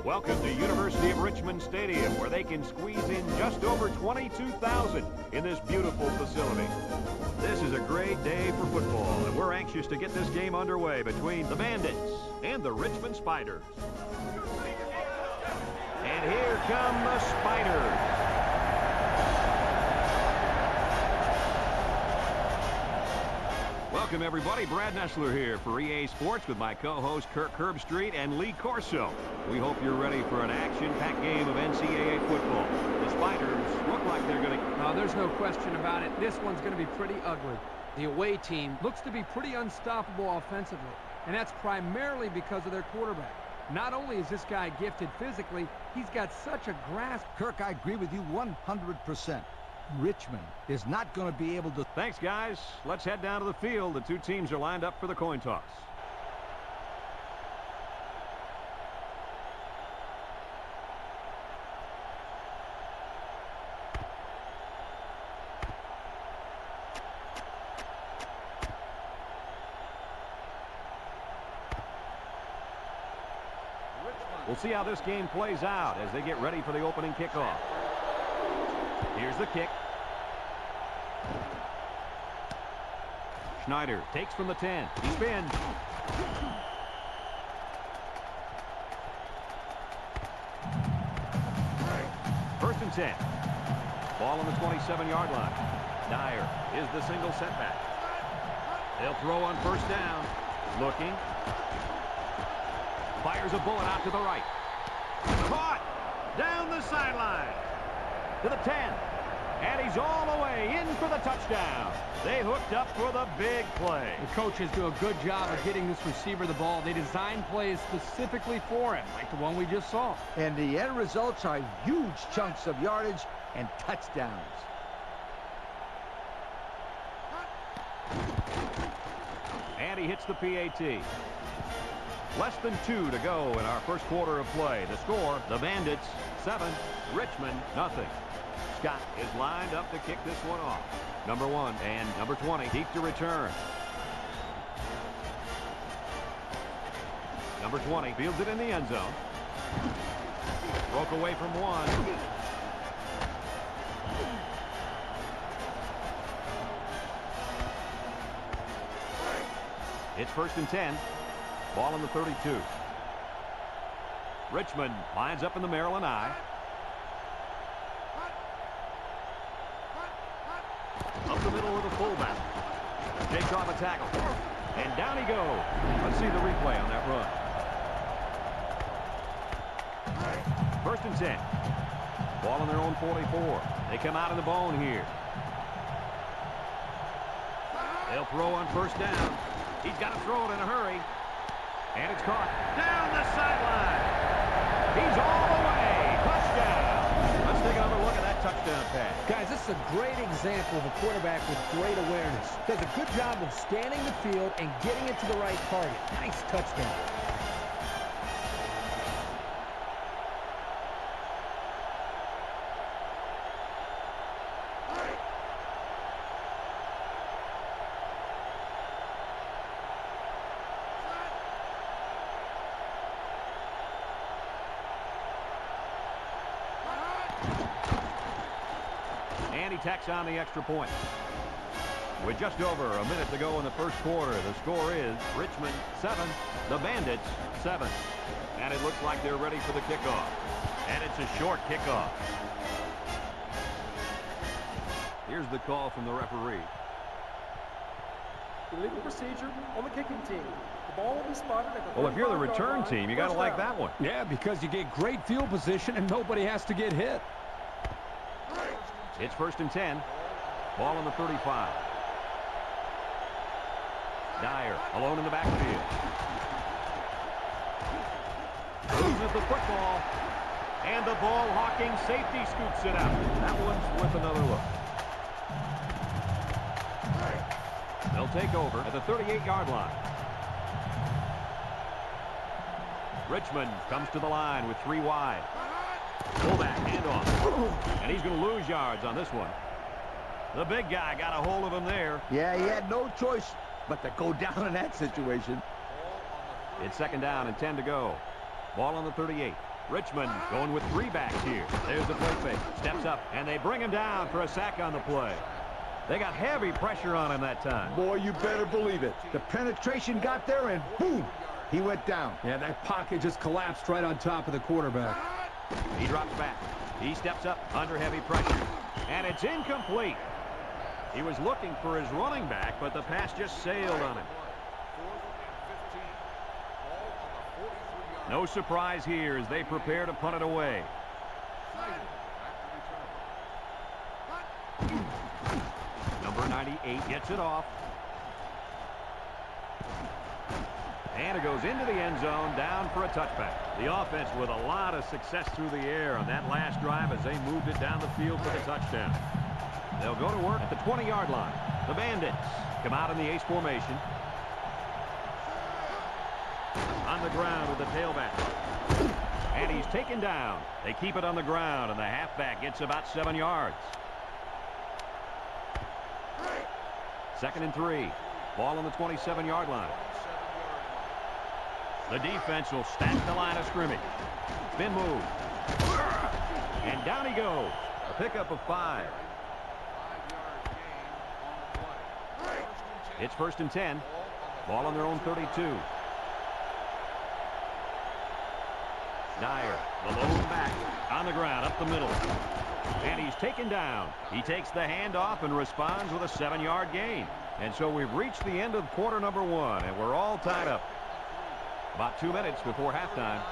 Welcome to University of Richmond Stadium, where they can squeeze in just over 22,000 in this beautiful facility. This is a great day for football, and we're anxious to get this game underway between the Bandits and the Richmond Spiders. And here come the Spiders. Welcome, everybody. Brad Nessler here for EA Sports with my co-host Kirk Herbstreit and Lee Corso. We hope you're ready for an action-packed game of NCAA football. The Spiders look like they're going to... No, there's no question about it. This one's going to be pretty ugly. The away team looks to be pretty unstoppable offensively, and that's primarily because of their quarterback. Not only is this guy gifted physically, he's got such a grasp. Kirk, I agree with you 100%. Richmond is not going to be able to... Thanks, guys. Let's head down to the field. The two teams are lined up for the coin toss. We'll see how this game plays out as they get ready for the opening kickoff. Here's the kick. Schneider takes from the 10. He spins. First and 10. Ball on the 27-yard line. Dyer is the single setback. They'll throw on first down. Looking. Fires a bullet out to the right. Caught! Down the sideline. To the 10. And he's all the way in for the touchdown. They hooked up for the big play. The coaches do a good job of getting this receiver the ball. They design plays specifically for him, like the one we just saw. And the end results are huge chunks of yardage and touchdowns. And he hits the PAT. Less than 2 to go in our first quarter of play. The score, the Bandits 7, Richmond nothing. Scott is lined up to kick this one off. Number 1 and number 20 deep to return. Number 20 fields it in the end zone. Broke away from 1. It's first and 10. Ball on the 32. Richmond lines up in the Maryland I. Up the middle of the fullback. Shakes off a tackle. And down he goes. Let's see the replay on that run. First and 10. Ball on their own 44. They come out of the bone here. They'll throw on first down. He's got to throw it in a hurry. And it's caught down the sideline. He's all the way. Touchdown. Let's take another look at that touchdown pass. Guys, this is a great example of a quarterback with great awareness. Does a good job of scanning the field and getting it to the right target. Nice touchdown. And he tacks on the extra point. With just over a minute to go in the first quarter, the score is Richmond 7, the Bandits 7. And it looks like they're ready for the kickoff. And it's a short kickoff. Here's the call from the referee. Illegal procedure on the kicking team. The ball will be spotted at the... Well, if you're the return team, you got to like that one. Yeah, because you get great field position and nobody has to get hit. It's first and 10. Ball on the 35. Dyer alone in the backfield. Loses the football. And the ball-hawking safety scoops it out. That one's worth another look. They'll take over at the 38-yard line. Richmond comes to the line with 3 wide. Fullback handoff. And he's going to lose yards on this one. The big guy got a hold of him there. Yeah, he had no choice but to go down in that situation. It's second down and 10 to go. Ball on the 38. Richmond going with 3 backs here. There's the play fake. Steps up, and they bring him down for a sack on the play. They got heavy pressure on him that time. Boy, you better believe it. The penetration got there, and boom, he went down. Yeah, that pocket just collapsed right on top of the quarterback. He drops back. He steps up under heavy pressure. And it's incomplete. He was looking for his running back, but the pass just sailed on him. No surprise here as they prepare to punt it away. Number 98 gets it off. And it goes into the end zone, down for a touchback. The offense with a lot of success through the air on that last drive as they moved it down the field for the touchdown. They'll go to work at the 20-yard line. The Bandits come out in the ace formation. On the ground with the tailback. And he's taken down. They keep it on the ground, and the halfback gets about 7 yards. 2nd and 3. Ball on the 27-yard line. The defense will stack the line of scrimmage. Spin move. And down he goes. A pickup of 5. It's 1st and 10. Ball on their own 32. Dyer, the lone back, on the ground, up the middle. And he's taken down. He takes the handoff and responds with a 7-yard gain. And so we've reached the end of quarter number 1, and we're all tied up. About 2 minutes before halftime.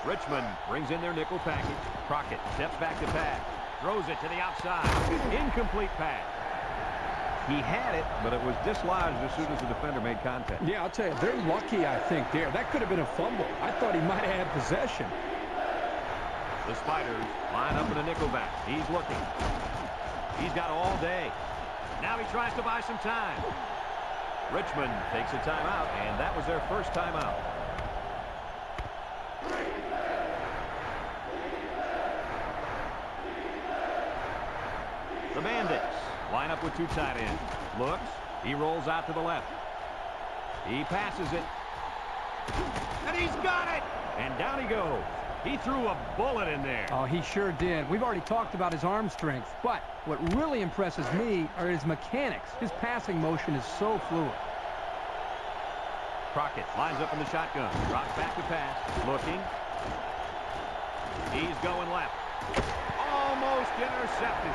Richmond brings in their nickel package. Crockett steps back to pass. Throws it to the outside. Incomplete pass. He had it, but it was dislodged as soon as the defender made contact. Yeah, I'll tell you, they're lucky, I think, there. That could have been a fumble. I thought he might have had possession. The Spiders line up in a nickelback. He's looking. He's got all day. Now he tries to buy some time. Richmond takes a timeout, and that was their first timeout. The Bandits line up with 2 tight ends. Looks. He rolls out to the left. He passes it. And he's got it! And down he goes. He threw a bullet in there. Oh, he sure did. We've already talked about his arm strength, but what really impresses me are his mechanics. His passing motion is so fluid. Crockett lines up in the shotgun. Drops back to pass. Looking. He's going left. Almost intercepted.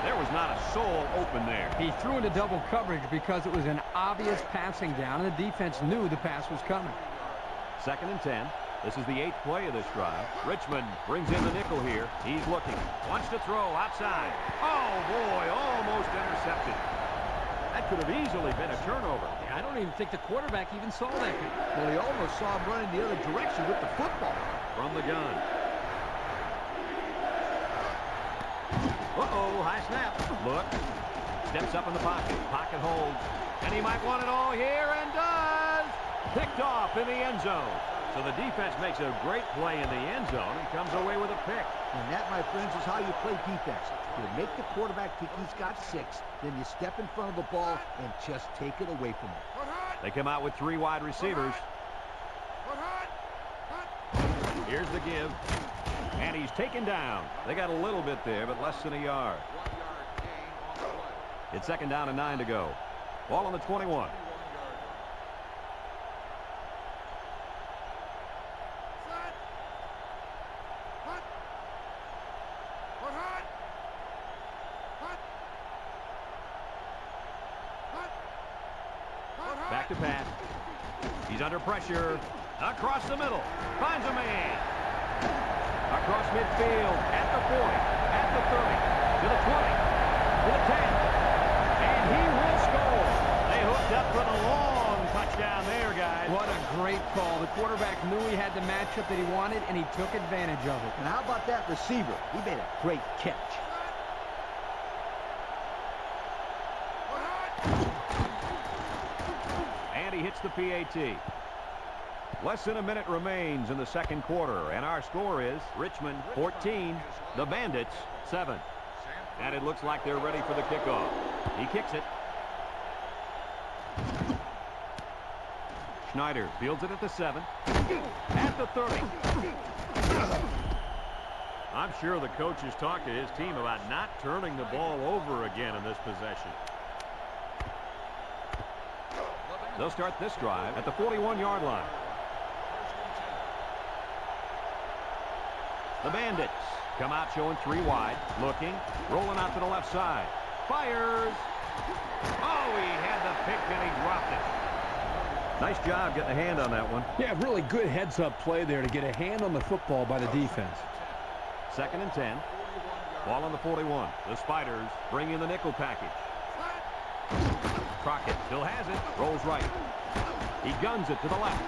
There was not a soul open there. He threw into double coverage because it was an obvious passing down, and the defense knew the pass was coming. 2nd and 10. This is the 8th play of this drive. Richmond brings in the nickel here. He's looking. Wants to throw outside. Oh, boy, almost intercepted. That could have easily been a turnover. I don't even think the quarterback even saw that. Well, he almost saw him running the other direction with the football. From the gun. Uh-oh, high snap. Look. Steps up in the pocket. Pocket holds. And he might want it all here, and does. Picked off in the end zone. So the defense makes a great play in the end zone and comes away with a pick. And that, my friends, is how you play defense. You make the quarterback think he's got 6, then you step in front of the ball and just take it away from him. They come out with 3 wide receivers. Here's the give. And he's taken down. They got a little bit there, but less than a yard. It's 2nd down and 9 to go. Ball on the 21. Back to pass. He's under pressure. Across the middle. Finds a man. Across midfield. At the 40. At the 30. To the 20. To the 10. And he will score. They hooked up for the long touchdown there, guys. What a great call. The quarterback knew he had the matchup that he wanted, and he took advantage of it. And how about that receiver? He made a great catch. And he hits the PAT. Less than a minute remains in the 2nd quarter, and our score is Richmond 14, the Bandits 7. And it looks like they're ready for the kickoff. He kicks it. Schneider fields it at the 7. At the 30. I'm sure the coach has talked to his team about not turning the ball over again in this possession. They'll start this drive at the 41-yard line. The Bandits come out showing 3 wide. Looking. Rolling out to the left side. Fires. Oh, he had the pick and he dropped it. Nice job getting a hand on that one. Yeah, really good heads-up play there to get a hand on the football by the defense. 2nd and 10. Ball on the 41. The Spiders bring in the nickel package. Crockett still has it. Rolls right. He guns it to the left.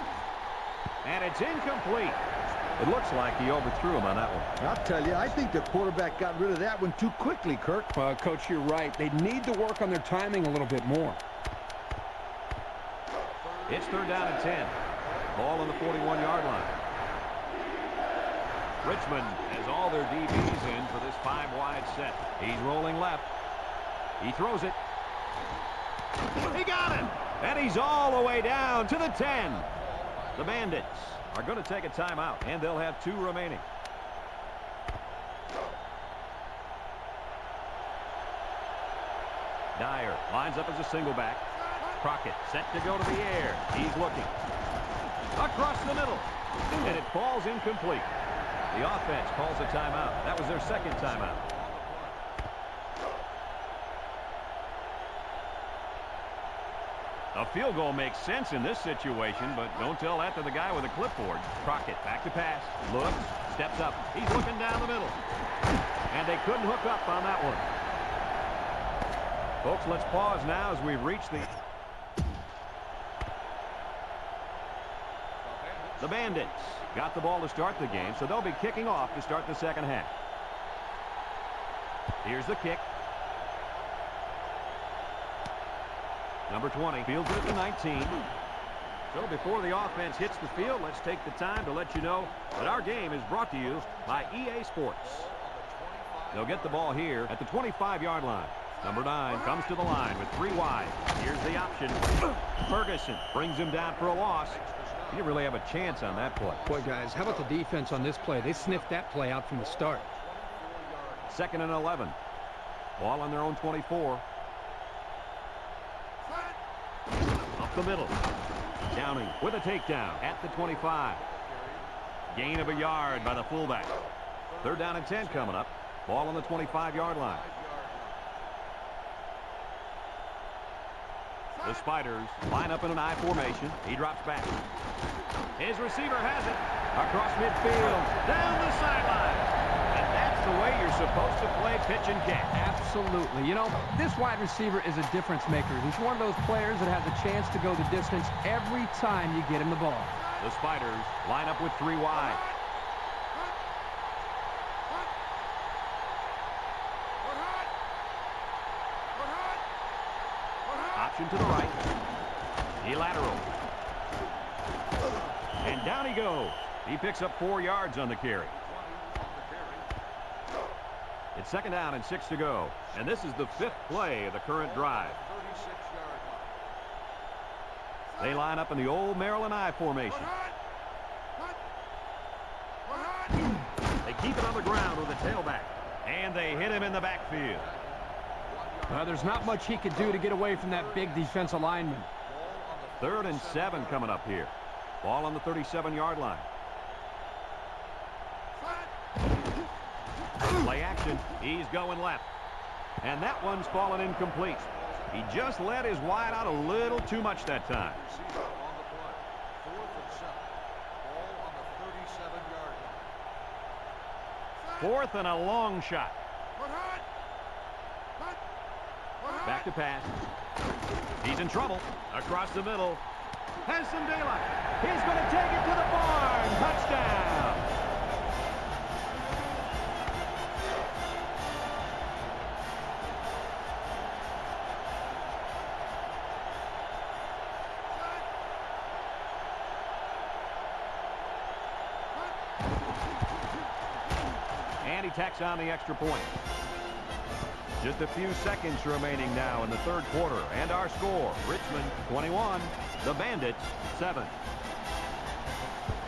And it's incomplete. It looks like he overthrew him on that one. I'll tell you, I think the quarterback got rid of that one too quickly, Kirk. Coach, you're right. They need to work on their timing a little bit more. It's 3rd down and 10. Ball on the 41-yard line. Richmond has all their DBs in for this 5-wide set. He's rolling left. He throws it. He got it! And he's all the way down to the 10. The Bandits are going to take a timeout, and they'll have 2 remaining. Dyer lines up as a single back. Crockett set to go to the air. He's looking. Across the middle. And it falls incomplete. The offense calls a timeout. That was their 2nd timeout. A field goal makes sense in this situation, but don't tell that to the guy with a clipboard. Crockett back to pass. Looks. Steps up. He's looking down the middle. And they couldn't hook up on that one. Folks, let's pause now as we've reached the Bandits got the ball to start the game, so they'll be kicking off to start the 2nd half. Here's the kick. Number 20 fields it at the 19. So before the offense hits the field, let's take the time to let you know that our game is brought to you by EA Sports. They'll get the ball here at the 25-yard line. Number 9 comes to the line with 3 wide. Here's the option. Ferguson brings him down for a loss. He didn't really have a chance on that play. Boy, guys, how about the defense on this play? They sniffed that play out from the start. 2nd and 11. Ball on their own 24. Up the middle. Downing with a takedown at the 25. Gain of a yard by the fullback. 3rd down and 10 coming up. Ball on the 25-yard line. The Spiders line up in an I formation. He drops back. His receiver has it. Across midfield. Down the sideline. And that's the way you're supposed to play pitch and catch. Absolutely. You know, this wide receiver is a difference maker. He's one of those players that has a chance to go the distance every time you get him the ball. The Spiders line up with 3 wide. Option to the right. He lateral. And down he goes. He picks up 4 yards on the carry. It's 2nd down and 6 to go. And this is the 5th play of the current drive. They line up in the old Maryland I formation. They keep it on the ground with the tailback. And they hit him in the backfield. There's not much he could do to get away from that big defensive lineman. 3rd and 7 coming up here. Ball on the 37-yard line. Play action. He's going left. And that one's fallen incomplete. He just let his wide out a little too much that time. 4th and a long shot. Back to pass. He's in trouble. Across the middle. Has some daylight. He's going to take it to the barn. Touchdown. And he tacks on the extra point. Just a few seconds remaining now in the third quarter. And our score, Richmond 21, the Bandits 7.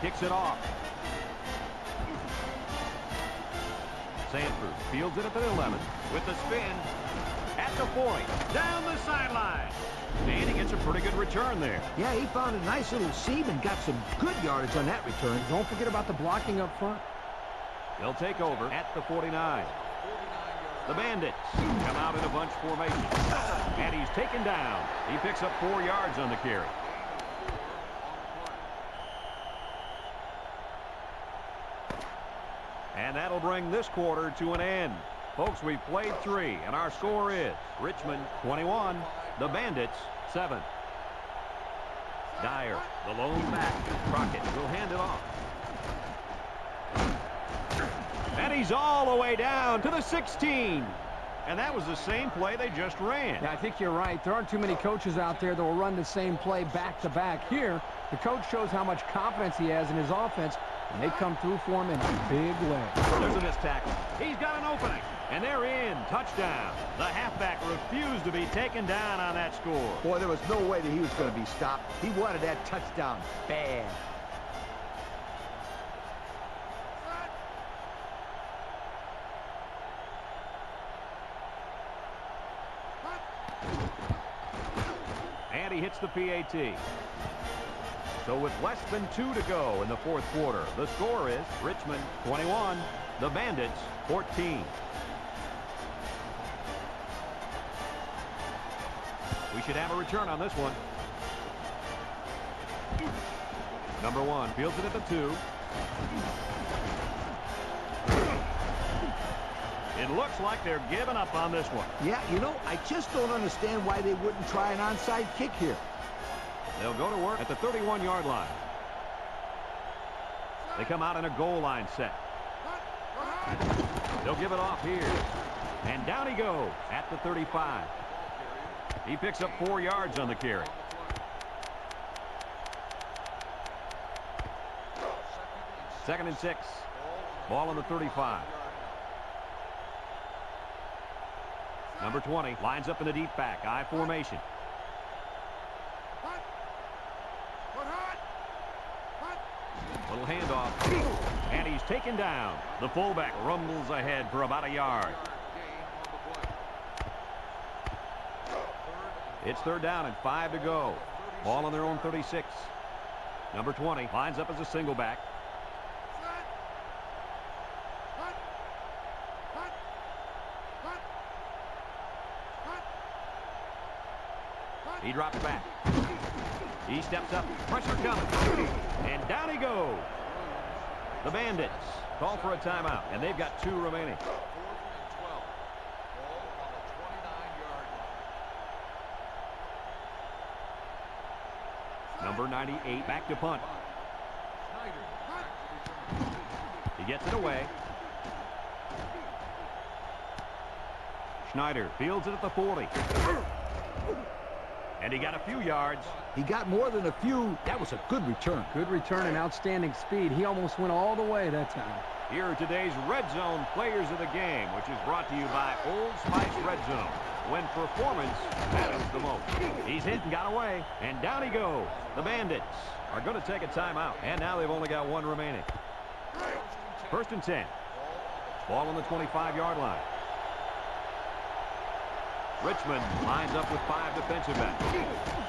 Kicks it off. Sanford fields it at the 11 with the spin at the 40. Down the sideline. And he gets a pretty good return there. Yeah, he found a nice little seam and got some good yardage on that return. Don't forget about the blocking up front. They'll take over at the 49. The Bandits come out in a bunch formation. And he's taken down. He picks up 4 yards on the carry. And that'll bring this quarter to an end. Folks, we've played 3, and our score is Richmond 21, the Bandits 7. Dyer, the lone back. Crockett will hand it off. And he's all the way down to the 16. And that was the same play they just ran. Yeah, I think you're right. There aren't too many coaches out there that will run the same play back-to-back. Here, the coach shows how much confidence he has in his offense, and they come through for him in a big way. There's a missed tackle. He's got an opening. And they're in. Touchdown. The halfback refused to be taken down on that score. Boy, there was no way that he was going to be stopped. He wanted that touchdown bad. And he hits the PAT. So with less than 2 to go in the fourth quarter, the score is Richmond 21, the Bandits 14. We should have a return on this one. Number 1 fields it at the 2. It looks like they're giving up on this one. Yeah, you know, I just don't understand why they wouldn't try an onside kick here. They'll go to work at the 31-yard line. They come out in a goal line set. They'll give it off here. And down he goes at the 35. He picks up 4 yards on the carry. Second and 6. Ball on the 35. Number 20 lines up in the deep back. I formation. Little handoff. And he's taken down. The fullback rumbles ahead for about a yard. It's third down and 5 to go. Ball on their own 36. Number 20 lines up as a single back. He drops back. He steps up. Pressure coming. And down he goes. The Bandits call for a timeout, and they've got 2 remaining. Number 98 back to punt. He gets it away. Schneider fields it at the 40. And he got a few yards. He got more than a few. That was a good return. Good return and outstanding speed. He almost went all the way that time. Here are today's Red Zone Players of the Game, which is brought to you by Old Spice Red Zone. When performance matters the most. He's hit and got away. And down he goes. The Bandits are going to take a timeout. And now they've only got 1 remaining. First and 10. Ball on the 25-yard line. Richmond lines up with 5 defensive backs.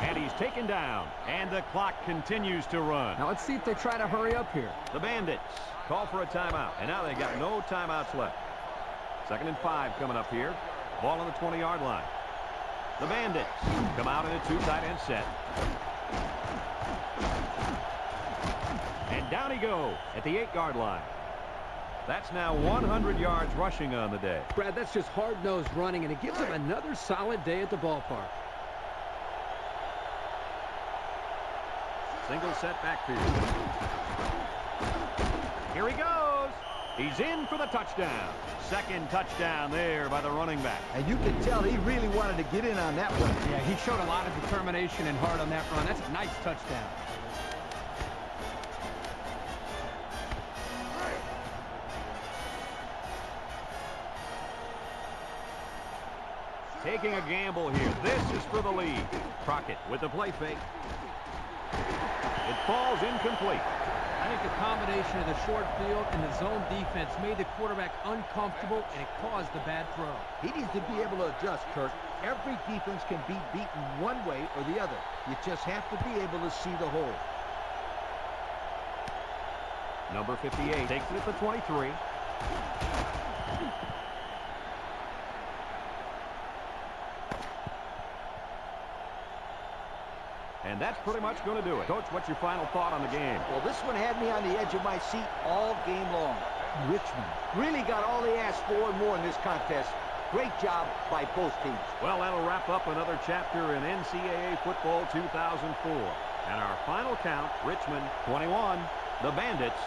And he's taken down. And the clock continues to run. Now let's see if they try to hurry up here. The Bandits call for a timeout. And now they've got no timeouts left. Second and 5 coming up here. Ball on the 20-yard line. The Bandits come out in a 2 tight end set. And down he goes at the 8-yard line. That's now 100 yards rushing on the day. Brad, that's just hard-nosed running, and it gives him another solid day at the ballpark. Single set backfield. Here he goes. He's in for the touchdown. Second touchdown there by the running back. And you can tell he really wanted to get in on that one. Yeah, he showed a lot of determination and heart on that run. That's a nice touchdown. Taking a gamble here. This is for the lead. Crockett with the play fake. It falls incomplete. I think the combination of the short field and the zone defense made the quarterback uncomfortable, and it caused the bad throw. He needs to be able to adjust, Kirk. Every defense can be beaten one way or the other. You just have to be able to see the hole. Number 58 takes it at the 23. And that's pretty much going to do it. Coach, what's your final thought on the game? Well, this one had me on the edge of my seat all game long. Richmond really got all they asked for and more in this contest. Great job by both teams. Well, that'll wrap up another chapter in NCAA Football 2004. And our final count, Richmond 21, the Bandits